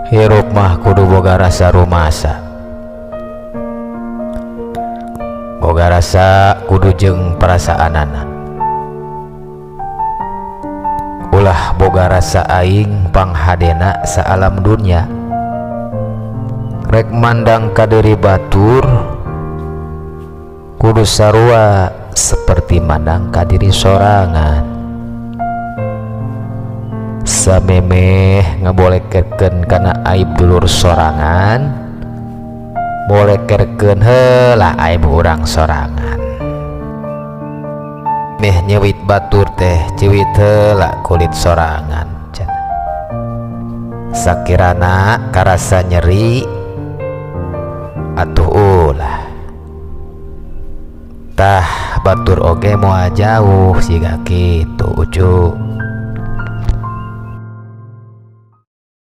Hirup mah kudu boga rasa rumasa, boga rasa kudu jeung perasaanana. Ulah boga rasa aing panghadena saalam dunya. Rek mandang ka deuri batur kudu sarua seperti mandang ka diri sorangan. Samemeh ngabolekeun kana aib dulur sorangan, bolekeun heula aib urang sorangan. Meh nyeuwit batur teh ciwit heula kulit sorangan. Sakirana karasa nyeri atuh ulah. Tah batur oge moal jauh siga kitu ucu.